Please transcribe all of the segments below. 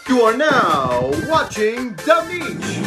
You are now watching The Niche.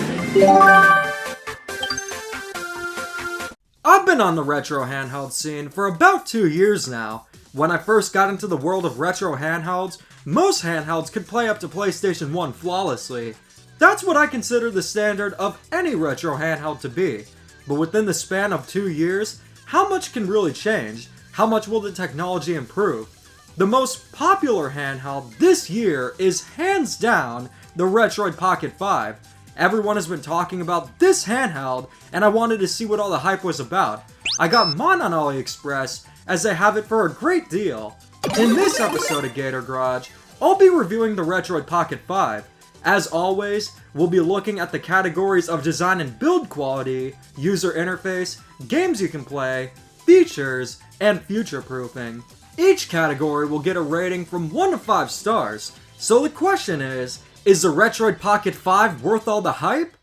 I've been on the retro handheld scene for about 2 years now. When I first got into the world of retro handhelds, most handhelds could play up to PlayStation 1 flawlessly. That's what I consider the standard of any retro handheld to be. But within the span of 2 years, how much can really change? How much will the technology improve? The most popular handheld this year is hands down the Retroid Pocket 5. Everyone has been talking about this handheld, and I wanted to see what all the hype was about. I got mine on AliExpress, as they have it for a great deal. In this episode of Gator Garage, I'll be reviewing the Retroid Pocket 5. As always, we'll be looking at the categories of design and build quality, user interface, games you can play, features, and future-proofing. Each category will get a rating from 1 to 5 stars. So the question is the Retroid Pocket 5 worth all the hype?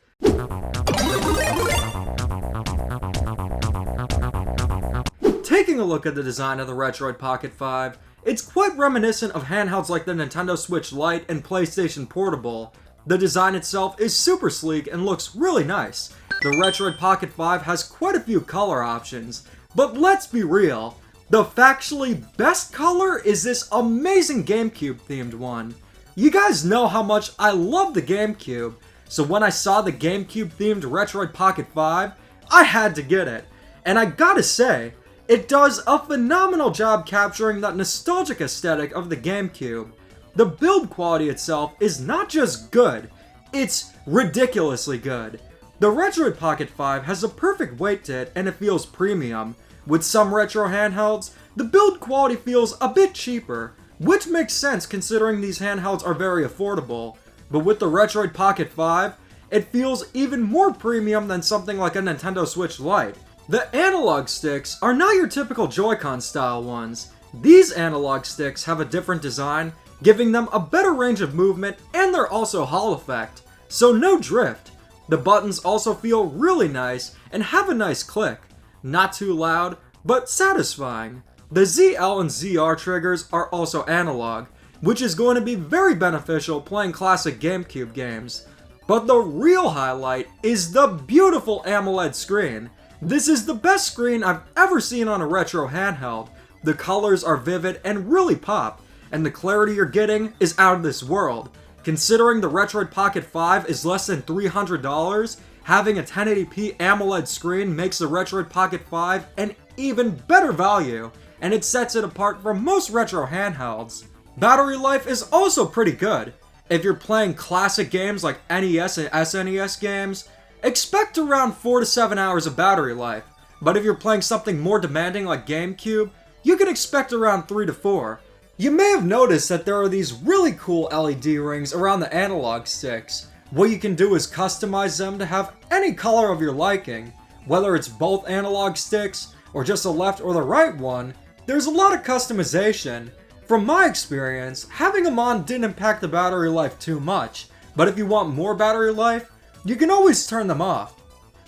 Taking a look at the design of the Retroid Pocket 5, it's quite reminiscent of handhelds like the Nintendo Switch Lite and PlayStation Portable. The design itself is super sleek and looks really nice. The Retroid Pocket 5 has quite a few color options, but let's be real, the factually best color is this amazing GameCube themed one. You guys know how much I love the GameCube, so when I saw the GameCube themed Retroid Pocket 5, I had to get it. And I gotta say, it does a phenomenal job capturing that nostalgic aesthetic of the GameCube. The build quality itself is not just good, it's ridiculously good. The Retroid Pocket 5 has a perfect weight to it and it feels premium. With some retro handhelds, the build quality feels a bit cheaper, which makes sense considering these handhelds are very affordable. But with the Retroid Pocket 5, it feels even more premium than something like a Nintendo Switch Lite. The analog sticks are not your typical Joy-Con style ones. These analog sticks have a different design, giving them a better range of movement, and they're also Hall effect, so no drift. The buttons also feel really nice and have a nice click. Not too loud, but satisfying. The ZL and ZR triggers are also analog, which is going to be very beneficial playing classic GameCube games. But the real highlight is the beautiful AMOLED screen. This is the best screen I've ever seen on a retro handheld. The colors are vivid and really pop, and the clarity you're getting is out of this world. Considering the Retroid Pocket 5 is less than $300, having a 1080p AMOLED screen makes the Retroid Pocket 5 an even better value, and it sets it apart from most retro handhelds. Battery life is also pretty good. If you're playing classic games like NES and SNES games, expect around 4 to 7 hours of battery life, but if you're playing something more demanding like GameCube, you can expect around 3 to 4. You may have noticed that there are these really cool LED rings around the analog sticks. What you can do is customize them to have any color of your liking. Whether it's both analog sticks, or just the left or the right one, there's a lot of customization. From my experience, having them on didn't impact the battery life too much, but if you want more battery life, you can always turn them off.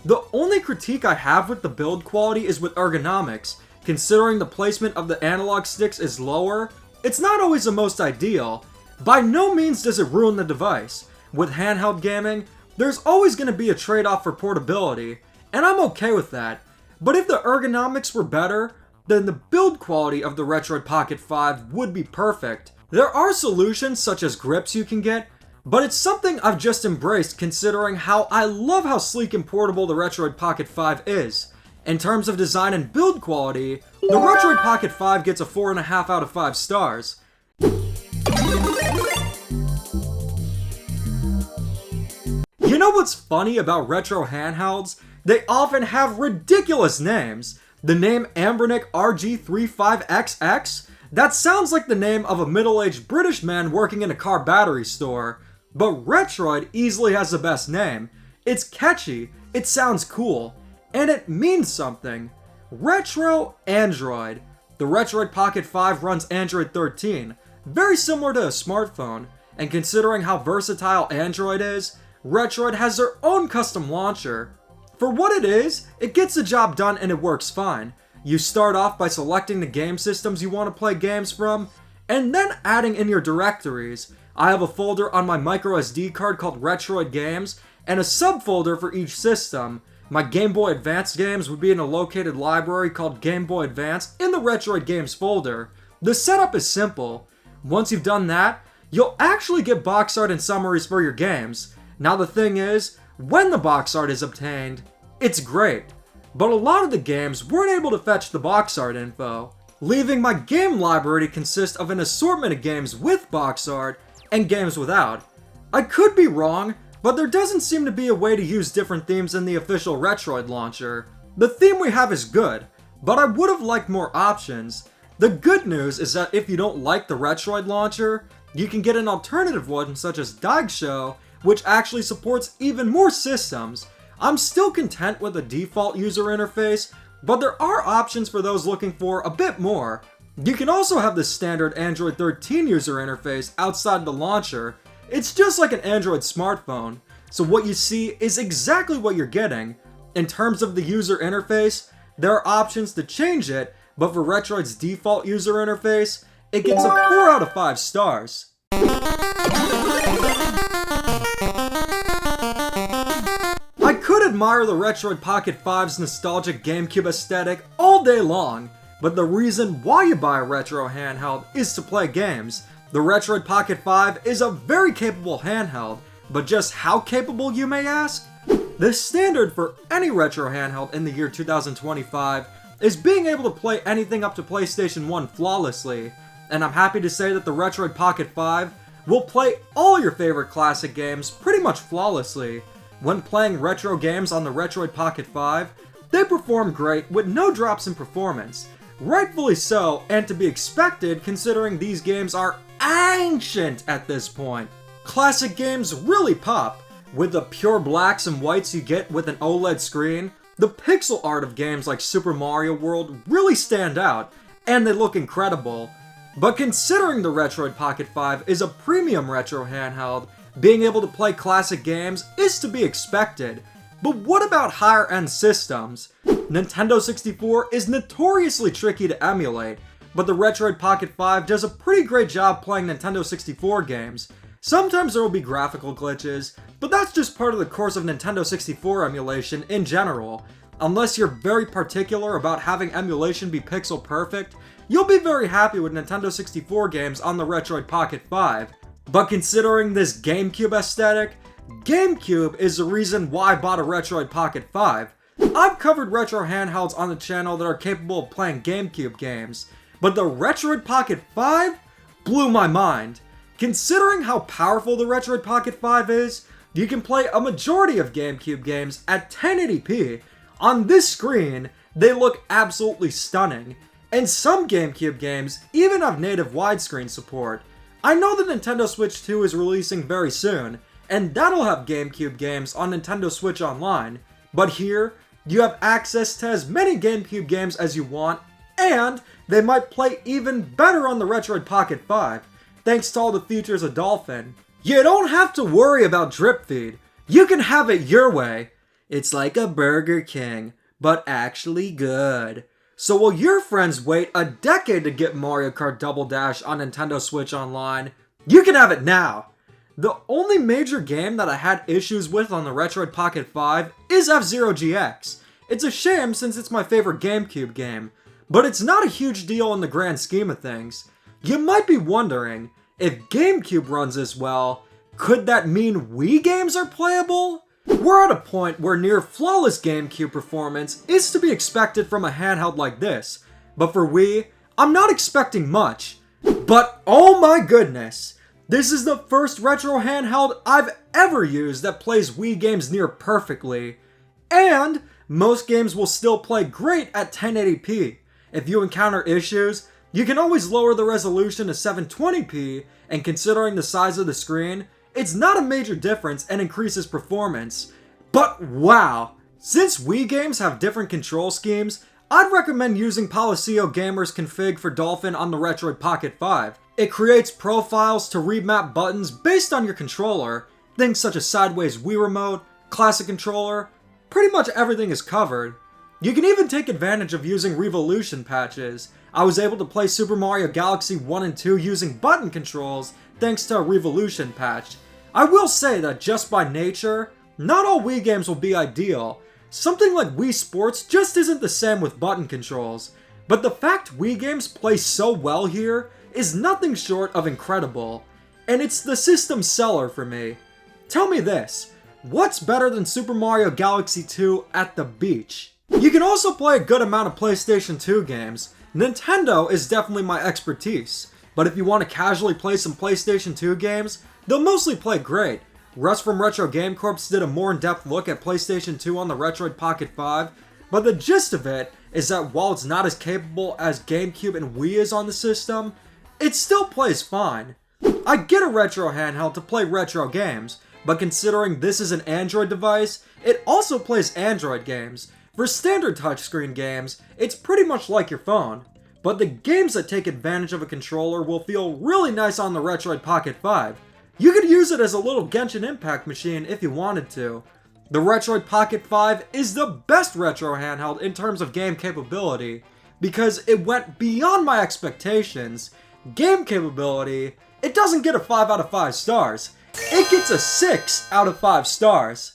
The only critique I have with the build quality is with ergonomics. Considering the placement of the analog sticks is lower, it's not always the most ideal. By no means does it ruin the device. With handheld gaming, there's always going to be a trade-off for portability, and I'm okay with that. But if the ergonomics were better, then the build quality of the Retroid Pocket 5 would be perfect. There are solutions such as grips you can get, but it's something I've just embraced considering how I love how sleek and portable the Retroid Pocket 5 is. In terms of design and build quality, the Retroid Pocket 5 gets a 4.5 out of 5 stars. You know what's funny about retro handhelds? They often have ridiculous names. The name Ambernick RG35XX? That sounds like the name of a middle-aged British man working in a car battery store. But Retroid easily has the best name. It's catchy, it sounds cool, and it means something. Retro Android. The Retroid Pocket 5 runs Android 13, very similar to a smartphone, and considering how versatile Android is, Retroid has their own custom launcher. For what it is, it gets the job done and it works fine. You start off by selecting the game systems you want to play games from, and then adding in your directories. I have a folder on my microSD card called Retroid Games, and a subfolder for each system. My Game Boy Advance games would be in a located library called Game Boy Advance in the Retroid Games folder. The setup is simple. Once you've done that, you'll actually get box art and summaries for your games. Now the thing is, when the box art is obtained, it's great. But a lot of the games weren't able to fetch the box art info, leaving my game library to consist of an assortment of games with box art and games without. I could be wrong, but there doesn't seem to be a way to use different themes in the official Retroid launcher. The theme we have is good, but I would have liked more options. The good news is that if you don't like the Retroid launcher, you can get an alternative one such as Daisho, which actually supports even more systems. I'm still content with the default user interface, but there are options for those looking for a bit more. You can also have the standard Android 13 user interface outside the launcher. It's just like an Android smartphone, so what you see is exactly what you're getting. In terms of the user interface, there are options to change it, but for Retroid's default user interface, it gets a 4 out of 5 stars. I could admire the Retroid Pocket 5's nostalgic GameCube aesthetic all day long, but the reason why you buy a retro handheld is to play games. The Retroid Pocket 5 is a very capable handheld, but just how capable, you may ask? The standard for any retro handheld in the year 2025 is being able to play anything up to PlayStation 1 flawlessly, and I'm happy to say that the Retroid Pocket 5 will play all your favorite classic games pretty much flawlessly. When playing retro games on the Retroid Pocket 5, they perform great with no drops in performance. Rightfully so, and to be expected considering these games are ancient at this point. Classic games really pop. With the pure blacks and whites you get with an OLED screen, the pixel art of games like Super Mario World really stand out, and they look incredible. But considering the Retroid Pocket 5 is a premium retro handheld, being able to play classic games is to be expected. But what about higher end systems? Nintendo 64 is notoriously tricky to emulate, but the Retroid Pocket 5 does a pretty great job playing Nintendo 64 games. Sometimes there will be graphical glitches, but that's just part of the course of Nintendo 64 emulation in general. Unless you're very particular about having emulation be pixel perfect, you'll be very happy with Nintendo 64 games on the Retroid Pocket 5. But considering this GameCube aesthetic, GameCube is the reason why I bought a Retroid Pocket 5. I've covered retro handhelds on the channel that are capable of playing GameCube games, but the Retroid Pocket 5 blew my mind. Considering how powerful the Retroid Pocket 5 is, you can play a majority of GameCube games at 1080p. On this screen, they look absolutely stunning, and some GameCube games even have native widescreen support. I know the Nintendo Switch 2 is releasing very soon, and that'll have GameCube games on Nintendo Switch Online, but here, you have access to as many GameCube games as you want, and they might play even better on the Retroid Pocket 5, thanks to all the features of Dolphin. You don't have to worry about drip feed. You can have it your way. It's like a Burger King, but actually good. So while your friends wait a decade to get Mario Kart Double Dash on Nintendo Switch Online, you can have it now. The only major game that I had issues with on the Retroid Pocket 5 is F-Zero GX. It's a shame since it's my favorite GameCube game, but it's not a huge deal in the grand scheme of things. You might be wondering, if GameCube runs this well, could that mean Wii games are playable? We're at a point where near flawless GameCube performance is to be expected from a handheld like this, but for Wii, I'm not expecting much. But oh my goodness, this is the first retro handheld I've ever used that plays Wii games near perfectly. And most games will still play great at 1080p. If you encounter issues, you can always lower the resolution to 720p, and considering the size of the screen, it's not a major difference and increases performance. But wow! Since Wii games have different control schemes, I'd recommend using Palacio Gamer's config for Dolphin on the Retroid Pocket 5. It creates profiles to remap buttons based on your controller. Things such as sideways Wii Remote, classic controller, pretty much everything is covered. You can even take advantage of using Revolution patches. I was able to play Super Mario Galaxy 1 and 2 using button controls, thanks to a Revolution patch. I will say that just by nature, not all Wii games will be ideal. Something like Wii Sports just isn't the same with button controls. But the fact Wii games play so well here is nothing short of incredible. And it's the system seller for me. Tell me this, what's better than Super Mario Galaxy 2 at the beach? You can also play a good amount of PlayStation 2 games. Nintendo is definitely my expertise. But if you want to casually play some PlayStation 2 games, they'll mostly play great. Russ from Retro GameCorp did a more in-depth look at PlayStation 2 on the Retroid Pocket 5, but the gist of it is that while it's not as capable as GameCube and Wii is on the system, it still plays fine. I get a retro handheld to play retro games, but considering this is an Android device, it also plays Android games. For standard touchscreen games, it's pretty much like your phone. But the games that take advantage of a controller will feel really nice on the Retroid Pocket 5. You could use it as a little Genshin Impact machine if you wanted to. The Retroid Pocket 5 is the best retro handheld in terms of game capability, because it went beyond my expectations. Game capability, it doesn't get a 5 out of 5 stars. It gets a 6 out of 5 stars.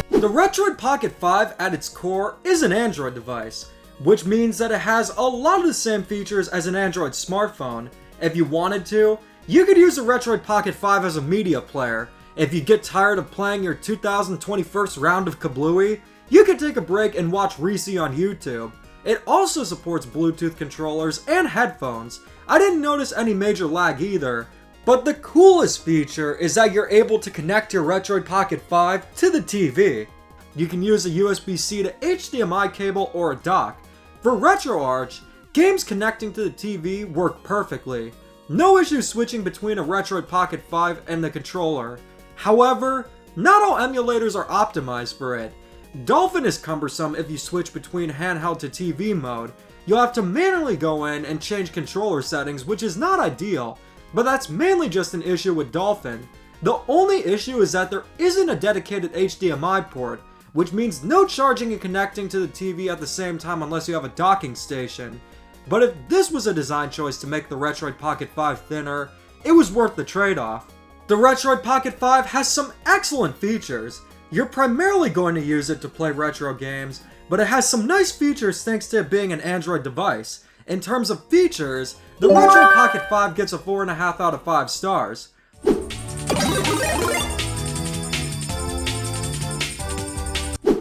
The Retroid Pocket 5 at its core is an Android device, which means that it has a lot of the same features as an Android smartphone. If you wanted to, you could use the Retroid Pocket 5 as a media player. If you get tired of playing your 2021 round of Kablooey, you could take a break and watch Reese on YouTube. It also supports Bluetooth controllers and headphones. I didn't notice any major lag either. But the coolest feature is that you're able to connect your Retroid Pocket 5 to the TV. You can use a USB-C to HDMI cable or a dock. For RetroArch, games connecting to the TV work perfectly. No issue switching between a Retroid Pocket 5 and the controller. However, not all emulators are optimized for it. Dolphin is cumbersome if you switch between handheld to TV mode. You'll have to manually go in and change controller settings, which is not ideal. But that's mainly just an issue with Dolphin. The only issue is that there isn't a dedicated HDMI port, which means no charging and connecting to the TV at the same time unless you have a docking station. But if this was a design choice to make the Retroid Pocket 5 thinner, it was worth the trade-off. The Retroid Pocket 5 has some excellent features. You're primarily going to use it to play retro games, but it has some nice features thanks to it being an Android device. In terms of features, the Retroid Pocket 5 gets a 4.5 out of 5 stars.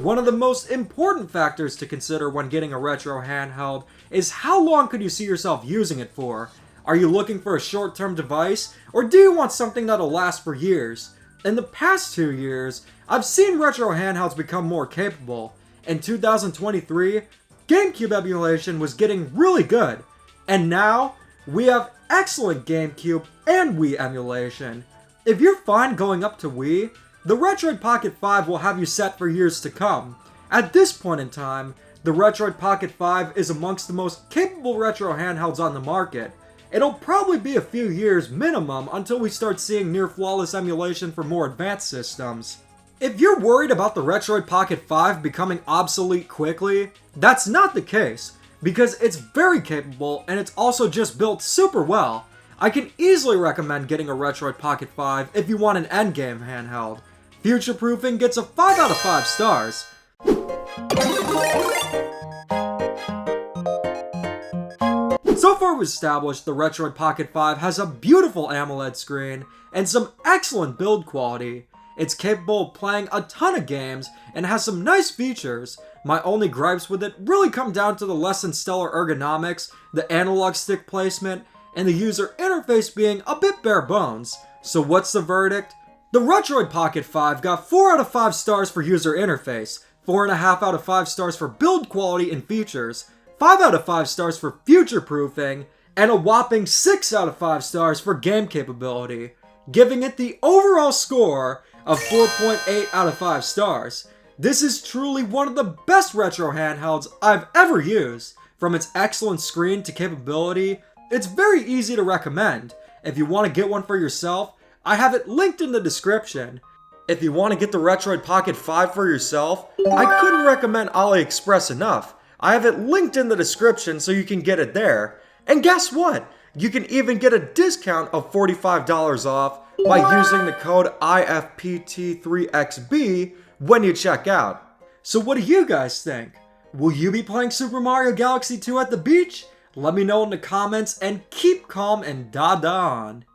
One of the most important factors to consider when getting a retro handheld is how long could you see yourself using it for? Are you looking for a short-term device, or do you want something that'll last for years? In the past 2 years, I've seen retro handhelds become more capable. In 2023, GameCube emulation was getting really good, and now we have excellent GameCube and Wii emulation. If you're fine going up to Wii, the Retroid Pocket 5 will have you set for years to come. At this point in time, the Retroid Pocket 5 is amongst the most capable retro handhelds on the market. It'll probably be a few years minimum until we start seeing near-flawless emulation for more advanced systems. If you're worried about the Retroid Pocket 5 becoming obsolete quickly, that's not the case, because it's very capable and it's also just built super well. I can easily recommend getting a Retroid Pocket 5 if you want an endgame handheld. Futureproofing gets a 5 out of 5 stars. So far we've established the Retroid Pocket 5 has a beautiful AMOLED screen and some excellent build quality. It's capable of playing a ton of games and has some nice features. My only gripes with it really come down to the less than stellar ergonomics, the analog stick placement, and the user interface being a bit bare bones. So what's the verdict? The Retroid Pocket 5 got 4 out of 5 stars for user interface, 4.5 out of 5 stars for build quality and features, 5 out of 5 stars for future proofing, and a whopping 6 out of 5 stars for game capability, giving it the overall score of 4.8 out of 5 stars. This is truly one of the best retro handhelds I've ever used. From its excellent screen to capability, it's very easy to recommend. If you want to get one for yourself, I have it linked in the description. If you want to get the Retroid Pocket 5 for yourself, I couldn't recommend AliExpress enough. I have it linked in the description so you can get it there. And guess what? You can even get a discount of $45 off by using the code IFPT3XB when you check out. So what do you guys think? Will you be playing Super Mario Galaxy 2 at the beach? Let me know in the comments and keep calm and da-da on.